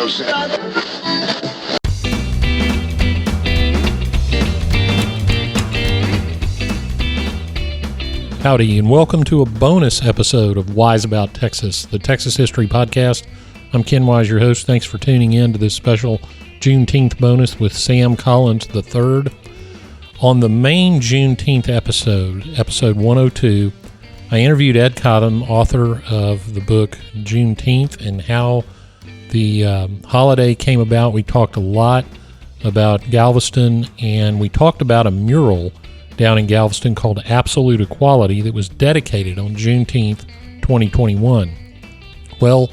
Howdy, and welcome to a bonus episode of Wise About Texas, the Texas History Podcast. I'm Ken Wise, your host. Thanks for tuning in to this special Juneteenth bonus with Sam Collins III. On the main Juneteenth episode 102, I interviewed Ed Cottom, author of the book Juneteenth, and how the holiday came about. We talked a lot about Galveston, and we talked about a mural down in Galveston called Absolute Equality that was dedicated on Juneteenth 2021. Well,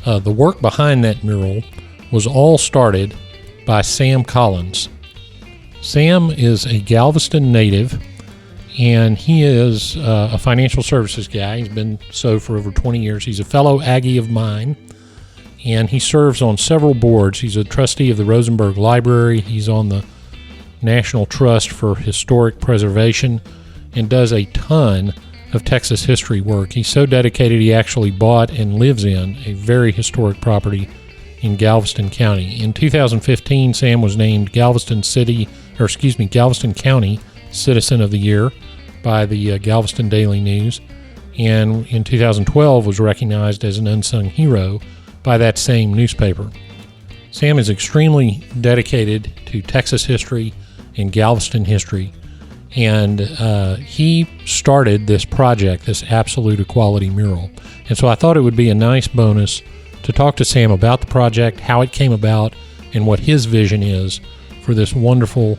the work behind that mural was all started by Sam Collins. Sam is a Galveston native, and he is a financial services guy. He's been so for over 20 years. He's a fellow Aggie of mine, and he serves on several boards. He's a trustee of the Rosenberg Library. He's on the National Trust for Historic Preservation and does a ton of Texas history work. He's so dedicated he actually bought and lives in a very historic property in Galveston County. In 2015, Sam was named Galveston County Citizen of the Year by the Galveston Daily News, and in 2012 was recognized as an unsung hero by that same newspaper. Sam is extremely dedicated to Texas history and Galveston history, and he started this project, this Absolute Equality mural. And so I thought it would be a nice bonus to talk to Sam about the project, how it came about, and what his vision is for this wonderful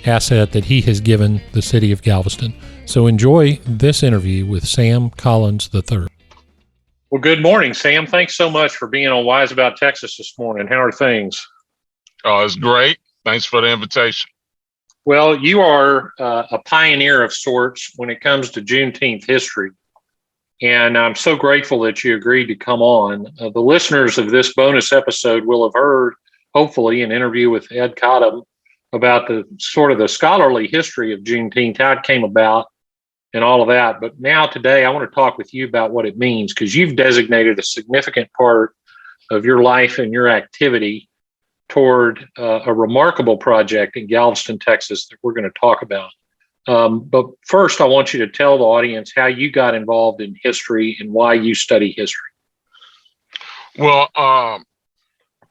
asset that he has given the city of Galveston. So enjoy this interview with Sam Collins III. Well, good morning, Sam. Thanks so much for being on Wise About Texas this morning. How are things? Oh, it's great. Thanks for the invitation. Well, you are a pioneer of sorts when it comes to Juneteenth history, and I'm so grateful that you agreed to come on. The listeners of this bonus episode will have heard, hopefully, an interview with Ed Cottom about the sort of the scholarly history of Juneteenth, how it came about, and all of that. But now today, I want to talk with you about what it means, because you've designated a significant part of your life and your activity toward a remarkable project in Galveston, Texas, that we're going to talk about. But first, I want you to tell the audience how you got involved in history and why you study history. Well,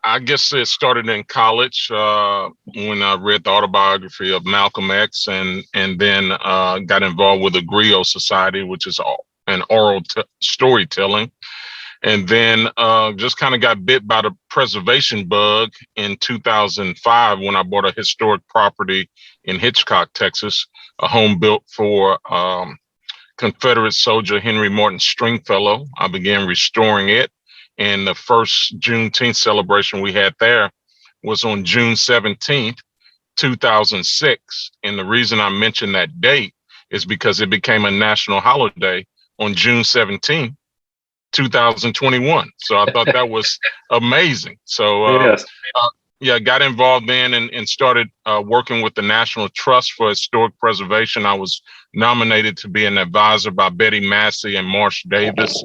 I guess it started in college when I read the autobiography of Malcolm X, and then got involved with the Griot Society, which is an oral storytelling. And then just kind of got bit by the preservation bug in 2005 when I bought a historic property in Hitchcock, Texas, a home built for Confederate soldier Henry Morton Stringfellow. I began restoring it. And the first Juneteenth celebration we had there was on June 17th, 2006. And the reason I mention that date is because it became a national holiday on June 17th. 2021. So I thought that was amazing. So Yes. Got involved then and started working with the National Trust for Historic Preservation. I was nominated to be an advisor by Betty Massey and Marsh Davis,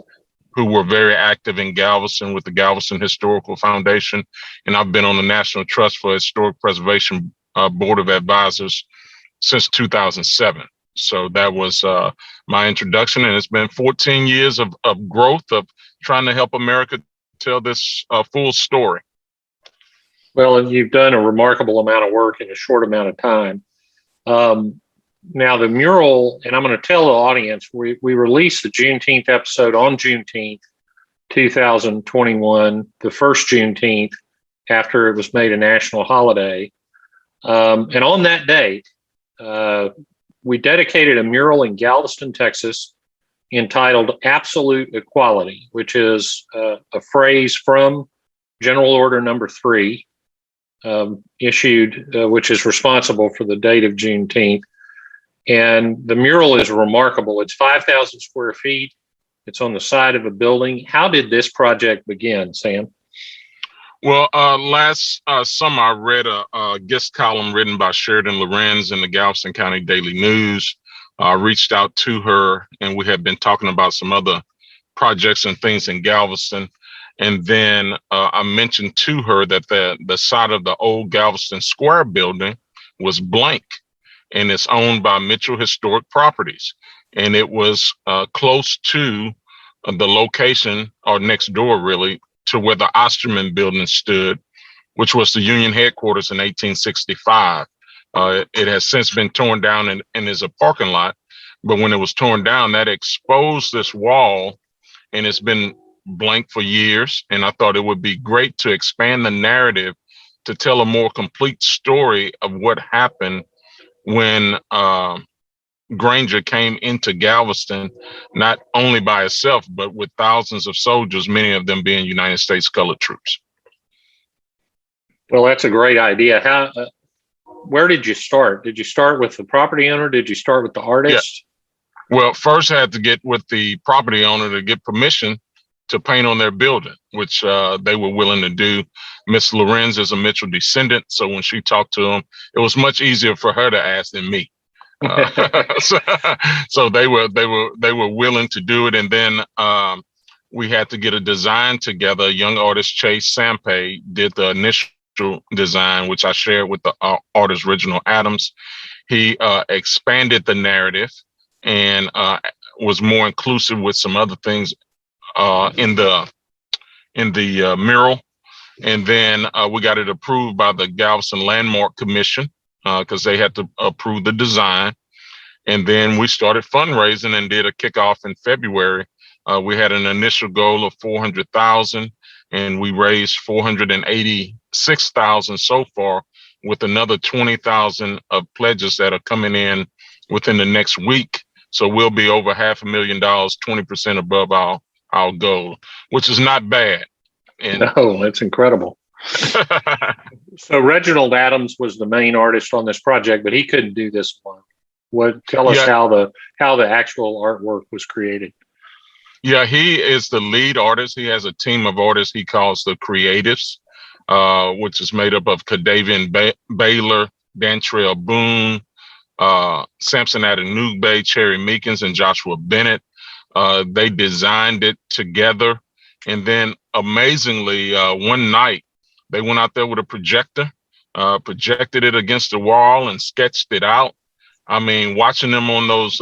who were very active in Galveston with the Galveston Historical Foundation. And I've been on the National Trust for Historic Preservation Board of Advisors since 2007. So that was my introduction, and it's been 14 years of growth, of trying to help America tell this full story. Well, and you've done a remarkable amount of work in a short amount of time. Now, the mural, and I'm going to tell the audience, we released the Juneteenth episode on Juneteenth 2021, the first Juneteenth after it was made a national holiday. And on that date, we dedicated a mural in Galveston, Texas, entitled Absolute Equality, which is a phrase from General Order Number 3, issued, which is responsible for the date of Juneteenth. And the mural is remarkable. It's 5,000 square feet. It's on the side of a building. How did this project begin, Sam? Well, last summer, I read a guest column written by Sheridan Lorenz in the Galveston County Daily News. I reached out to her, and we had been talking about some other projects and things in Galveston. And then I mentioned to her that the site of the old Galveston Square building was blank, and it's owned by Mitchell Historic Properties. And it was close to the location, or next door really, to where the Osterman building stood, which was the Union headquarters in 1865. It has since been torn down and is a parking lot. But when it was torn down, that exposed this wall, and it's been blank for years. And I thought it would be great to expand the narrative to tell a more complete story of what happened when Granger came into Galveston, not only by itself, but with thousands of soldiers, many of them being United States colored troops. Well, that's a great idea. Where did you start? Did you start with the property owner? Did you start with the artist? Yeah. Well, first I had to get with the property owner to get permission to paint on their building, which they were willing to do. Miss Lorenz is a Mitchell descendant, so when she talked to them, it was much easier for her to ask than me. So they were willing to do it, and then we had to get a design together. Young artist Chase Sampe did the initial design, which I shared with the artist Reginald Adams. He expanded the narrative and was more inclusive with some other things in the mural. And then we got it approved by the Galveston Landmark Commission because they had to approve the design. And then we started fundraising and did a kickoff in February. We had an initial goal of 400,000, and we raised 486,000 so far, with another 20,000 of pledges that are coming in within the next week. So we'll be over $500,000, 20% above our goal, which is not bad. And no, that's incredible. So Reginald Adams was the main artist on this project, but he couldn't do this one. Tell us how the actual artwork was created. Yeah, he is the lead artist. He has a team of artists he calls the Creatives, which is made up of Kadavian Baylor, Dantrell Boone, Samson Adenugbe, Cherry Meekins, and Joshua Bennett. They designed it together. And then amazingly, one night, they went out there with a projector, projected it against the wall and sketched it out. I mean, watching them on those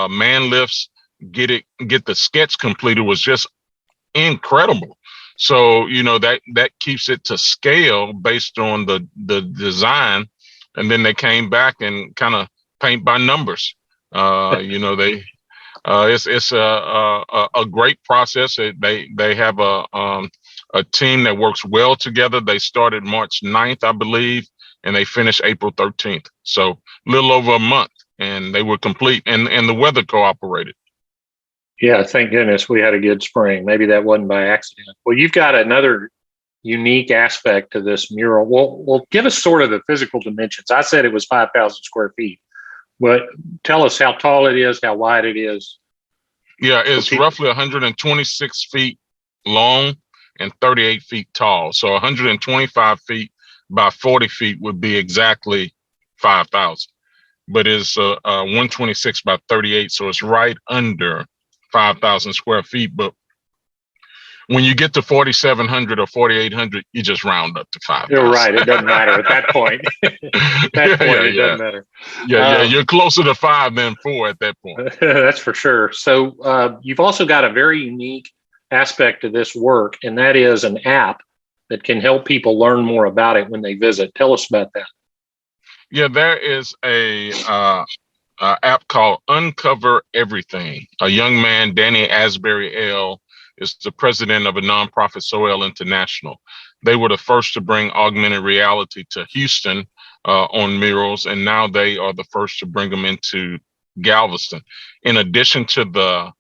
man lifts get the sketch completed was just incredible. So, you know, that keeps it to scale based on the design. And then they came back and kind of paint by numbers. You know, it's a great process. They have a team that works well together. They started March 9th, I believe, and they finished April 13th. So a little over a month, and they were complete, and the weather cooperated. Yeah, thank goodness we had a good spring. Maybe that wasn't by accident. Well, you've got another unique aspect to this mural. Well, give us sort of the physical dimensions. I said it was 5,000 square feet, but tell us how tall it is, how wide it is. Yeah, it's roughly 126 feet long and 38 feet tall. So 125 feet by 40 feet would be exactly 5,000. But it's 126 by 38, so it's right under 5,000 square feet. But when you get to 4,700 or 4,800, you just round up to 5,000. You're right. It doesn't matter at that point. It doesn't matter. Yeah, you're closer to 5 than 4 at that point. That's for sure. So you've also got a very unique aspect to this work, and that is an app that can help people learn more about it when they visit. Tell us about that. Yeah, there is a app called Uncover Everything. A young man, Danny Asbury L., is the president of a nonprofit, SOL International. They were the first to bring augmented reality to Houston on murals, and now they are the first to bring them into Galveston. In addition to the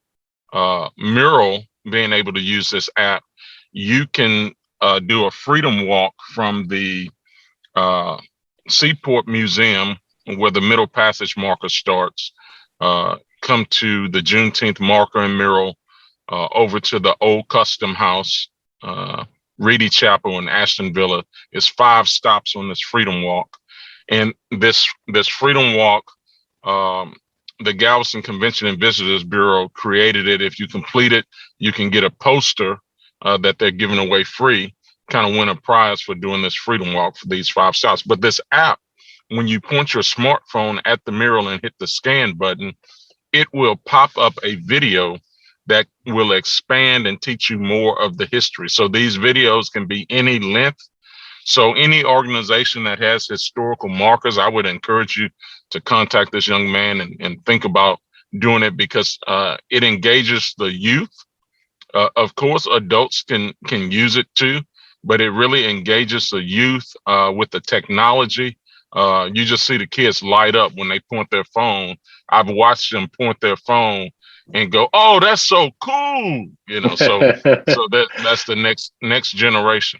mural being able to use this app, you can do a freedom walk from the Seaport Museum, where the Middle Passage marker starts, come to the Juneteenth marker and mural, over to the old Custom House, Reedy Chapel, and Ashton Villa. Is 5 stops on this freedom walk. And this freedom walk, the Galveston Convention and Visitors Bureau created it. If you complete it, you can get a poster that they're giving away free kind of win a prize for doing this freedom walk for these 5 stops. But this app, when you point your smartphone at the mural and hit the scan button, it will pop up a video that will expand and teach you more of the history. So these videos can be any length. So any organization that has historical markers, I would encourage you to contact this young man and think about doing it, because it engages the youth. Of course, adults can use it too, but it really engages the youth with the technology. You just see the kids light up when they point their phone. I've watched them point their phone and go, "Oh, that's so cool!" So that's the next generation.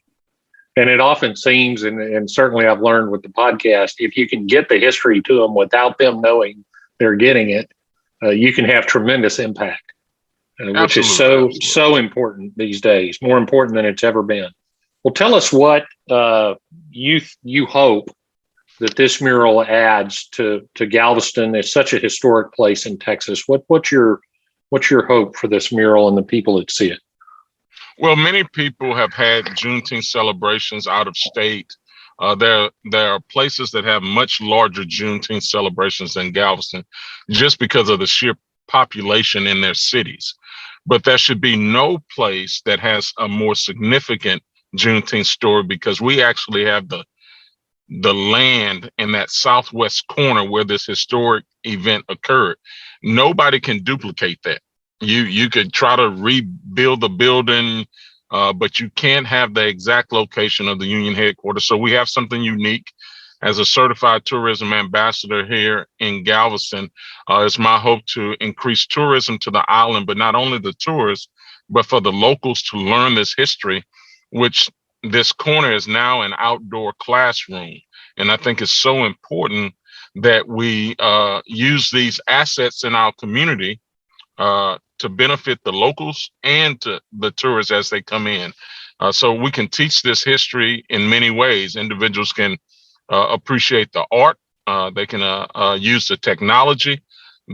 And it often seems, and certainly I've learned with the podcast, if you can get the history to them without them knowing they're getting it, you can have tremendous impact, which is so important these days, more important than it's ever been. Well, tell us what you hope that this mural adds to Galveston. It's such a historic place in Texas. What's your hope for this mural and the people that see it? Well, many people have had Juneteenth celebrations out of state. There are places that have much larger Juneteenth celebrations than Galveston, just because of the sheer population in their cities. But there should be no place that has a more significant Juneteenth story, because we actually have the land in that southwest corner where this historic event occurred. Nobody can duplicate that. You could try to rebuild the building, but you can't have the exact location of the Union headquarters. So we have something unique. As a certified tourism ambassador here in Galveston, it's my hope to increase tourism to the island, but not only the tourists, but for the locals to learn this history, which this corner is now an outdoor classroom. And I think it's so important that we use these assets in our community to benefit the locals and to the tourists as they come in. So we can teach this history in many ways. Individuals can appreciate the art. They can use the technology.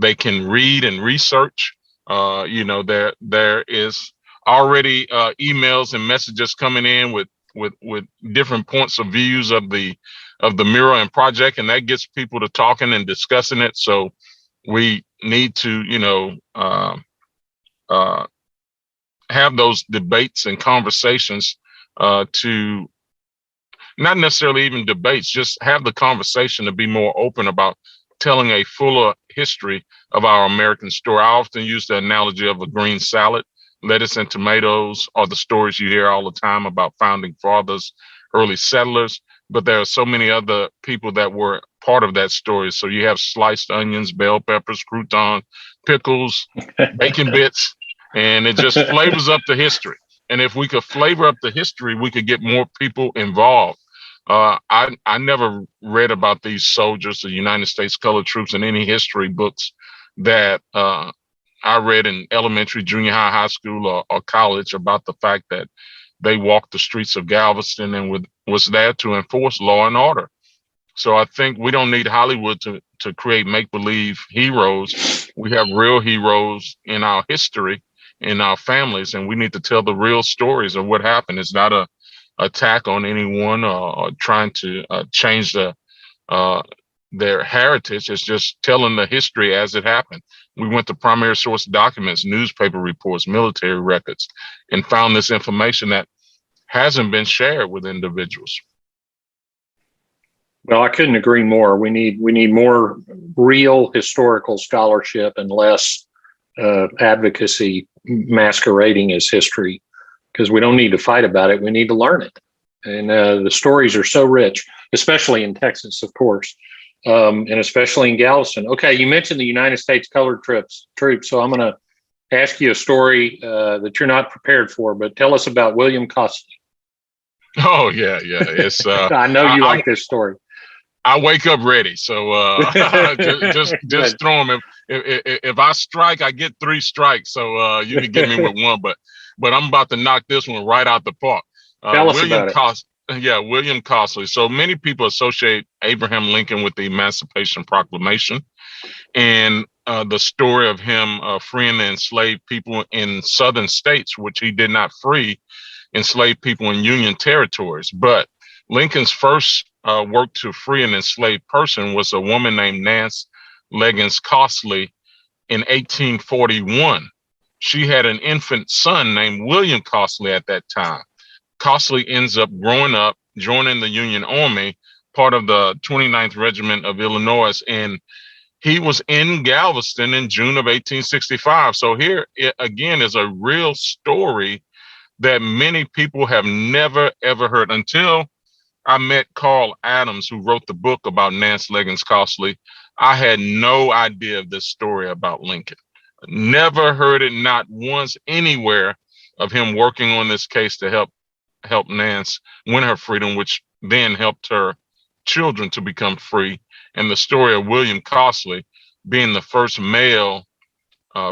They can read and research. There is already emails and messages coming in with different points of views of the mural and project, and that gets people to talking and discussing it. So we need to, have those debates and conversations to not necessarily even debates, just have the conversation to be more open about telling a fuller history of our American story. I often use the analogy of a green salad. Lettuce and tomatoes are the stories you hear all the time about founding fathers, early settlers, but there are so many other people that were part of that story. So you have sliced onions, bell peppers, croutons, pickles, bacon bits, and it just flavors up the history. And if we could flavor up the history, we could get more people involved. I never read about these soldiers, the United States colored troops, in any history books that I read in elementary, junior high school, or college, about the fact that they walked the streets of Galveston and was there to enforce law and order. So I think we don't need Hollywood to create make-believe heroes. We have real heroes in our history, in our families, and we need to tell the real stories of what happened. It's not a attack on anyone or trying to change their heritage. It's just telling the history as it happened. We went to primary source documents, newspaper reports, military records, and found this information that hasn't been shared with individuals. Well, I couldn't agree more. We need more real historical scholarship and less advocacy masquerading as history, because we don't need to fight about it. We need to learn it. And the stories are so rich, especially in Texas, of course, and especially in Galveston. Okay, you mentioned the United States colored troops, so I'm going to ask you a story that you're not prepared for, but tell us about William Costley. Oh, yeah. It's I know you like this story. I wake up ready, so just throw them. If I strike, I get 3 strikes. So you can get me with one, but I'm about to knock this one right out the park. Tell us about it. William Costley. So many people associate Abraham Lincoln with the Emancipation Proclamation, and the story of him freeing the enslaved people in southern states, which he did not free enslaved people in Union territories. But Lincoln's first work to free an enslaved person was a woman named Nance Leggins Costley in 1841. She had an infant son named William Costley at that time. Costley ends up growing up, joining the Union Army, part of the 29th Regiment of Illinois, and he was in Galveston in June of 1865. So here again is a real story that many people have never, ever heard until I met Carl Adams, who wrote the book about Nance Leggins Costley. I had no idea of this story about Lincoln. Never heard it, not once anywhere, of him working on this case to help Nance win her freedom, which then helped her children to become free. And the story of William Costley being the first male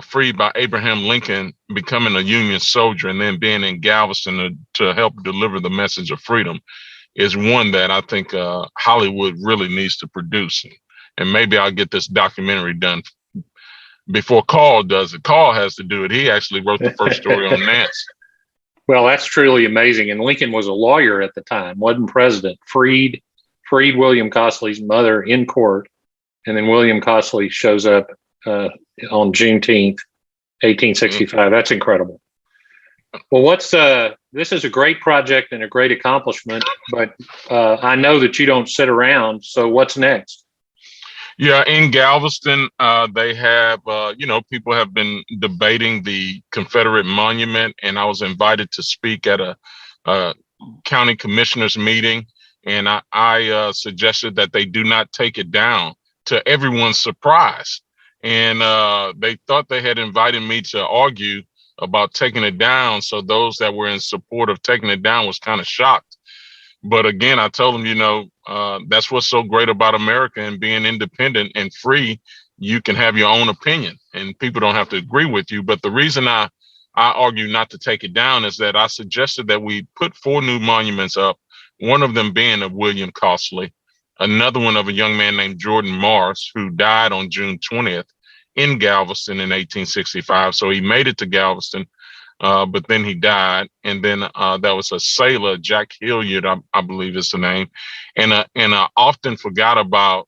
freed by Abraham Lincoln, becoming a Union soldier, and then being in Galveston to help deliver the message of freedom is one that I think Hollywood really needs to produce. And maybe I'll get this documentary done before Carl does it. Carl has to do it. He actually wrote the first story on Nance. Well, that's truly amazing. And Lincoln was a lawyer at the time, wasn't president. Freed William Costley's mother in court, and then William Costley shows up on Juneteenth, 1865. That's incredible. Well, this is a great project and a great accomplishment, but I know that you don't sit around. So what's next? Yeah, in Galveston, they have, people have been debating the Confederate monument, and I was invited to speak at a county commissioners meeting, and I suggested that they do not take it down, to everyone's surprise. And they thought they had invited me to argue about taking it down, so those that were in support of taking it down was kind of shocked. But again, I told them, that's what's so great about America and being independent and free. You can have your own opinion and people don't have to agree with you. But the reason I argue not to take it down is that I suggested that we put 4 new monuments up, one of them being of William Costley, another one of a young man named Jordan Morris, who died on June 20th in Galveston in 1865. So he made it to Galveston, but then he died. And then there was a sailor, Jack Hilliard, I believe is the name. And a often forgot about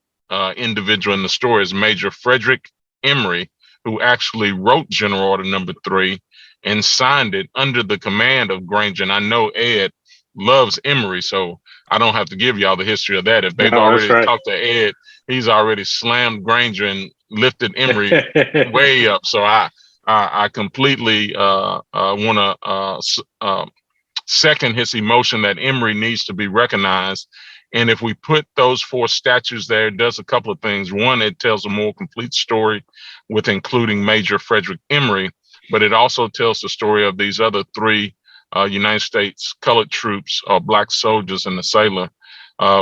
individual in the story is Major Frederick Emory, who actually wrote General Order Number 3 and signed it under the command of Granger. And I know Ed loves Emory, so I don't have to give y'all the history of that. If they've already talked to Ed, he's already slammed Granger and lifted Emory way up. So I completely want to second his emotion that Emory needs to be recognized. And if we put those 4 statues there, it does a couple of things. One, it tells a more complete story with including Major Frederick Emory, but it also tells the story of these other 3 United States colored troops, Black soldiers and the sailor,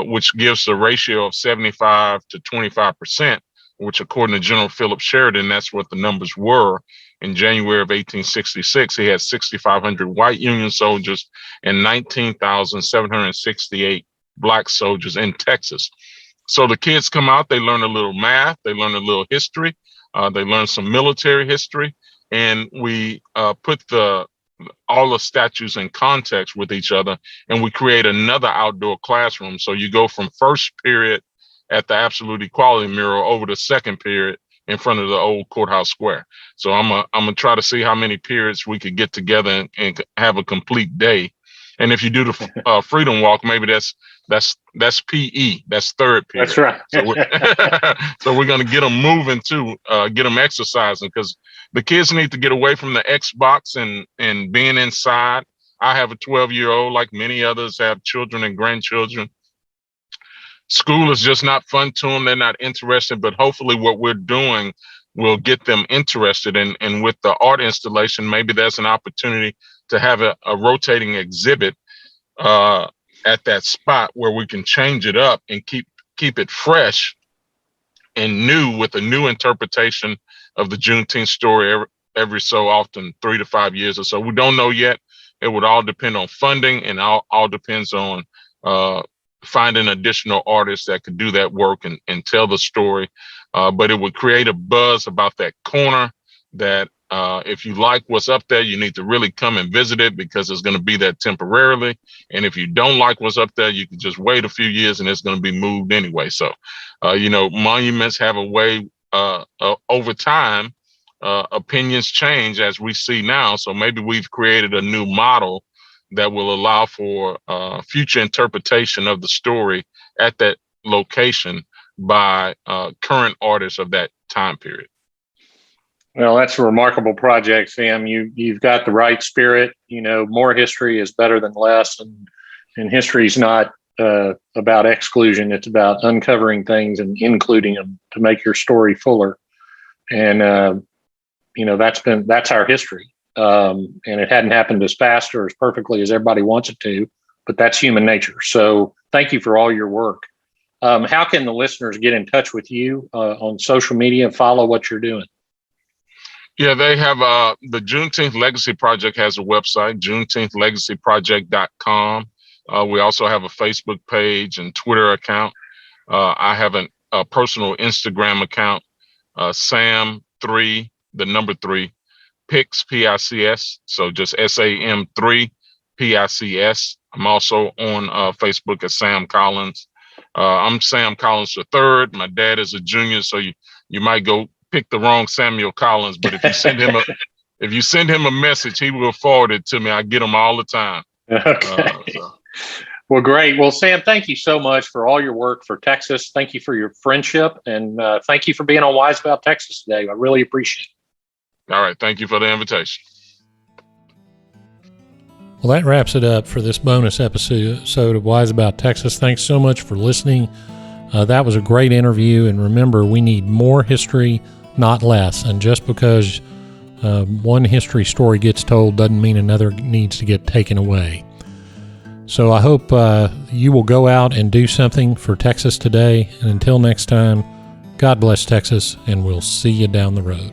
which gives a ratio of 75 to 25%, which according to General Philip Sheridan, that's what the numbers were. In January of 1866, he had 6,500 white Union soldiers and 19,768 Black soldiers in Texas. So the kids come out, they learn a little math, they learn a little history, they learn some military history, and we put all the statues in context with each other, and we create another outdoor classroom. So you go from first period at the Absolute Equality mural over to second period in front of the old courthouse square. So I'm gonna try to see how many periods we could get together and have a complete day. And if you do the Freedom Walk, maybe that's PE. That's third period. That's right. So we're gonna get them moving too, get them exercising, because the kids need to get away from the Xbox and being inside. I have a 12-year-old, like many others have children and grandchildren. School is just not fun to them. They're not interested, but hopefully what we're doing will get them interested. And with the art installation, maybe there's an opportunity to have a rotating exhibit at that spot where we can change it up and keep it fresh and new, with a new interpretation of the Juneteenth story every so often, 3 to 5 years or so. We don't know yet. It would all depend on funding, and all depends on finding additional artists that could do that work and tell the story. But it would create a buzz about that corner that if you like what's up there, you need to really come and visit it because it's going to be there temporarily. And if you don't like what's up there, you can just wait a few years and it's going to be moved anyway. So, monuments have a way over time, opinions change as we see now. So maybe we've created a new model that will allow for future interpretation of the story at that location by current artists of that time period. Well, that's a remarkable project, Sam. You've got the right spirit. More history is better than less, and history is not about exclusion. It's about uncovering things and including them to make your story fuller. And that's our history. And it hadn't happened as fast or as perfectly as everybody wants it to, but that's human nature. So thank you for all your work. How can the listeners get in touch with you on social media and follow what you're doing? Yeah, they have the Juneteenth Legacy Project has a website, JuneteenthLegacyProject.com. We also have a Facebook page and Twitter account. I have a personal Instagram account, Sam3, the number 3, Pics, P-I-C-S. So just SAM3, P-I-C-S. I'm also on Facebook as Sam Collins. I'm Sam Collins III. My dad is a junior, so you might go pick the wrong Samuel Collins, but if you send him a message, he will forward it to me. I get them all the time. Okay. Well, great. Well, Sam, thank you so much for all your work for Texas. Thank you for your friendship, and thank you for being on Wise About Texas today. I really appreciate it. All right. Thank you for the invitation. Well, that wraps it up for this bonus episode of Wise About Texas. Thanks so much for listening. That was a great interview, and remember, we need more history, not less. And just because one history story gets told doesn't mean another needs to get taken away. So I hope you will go out and do something for Texas today. And until next time, God bless Texas, and we'll see you down the road.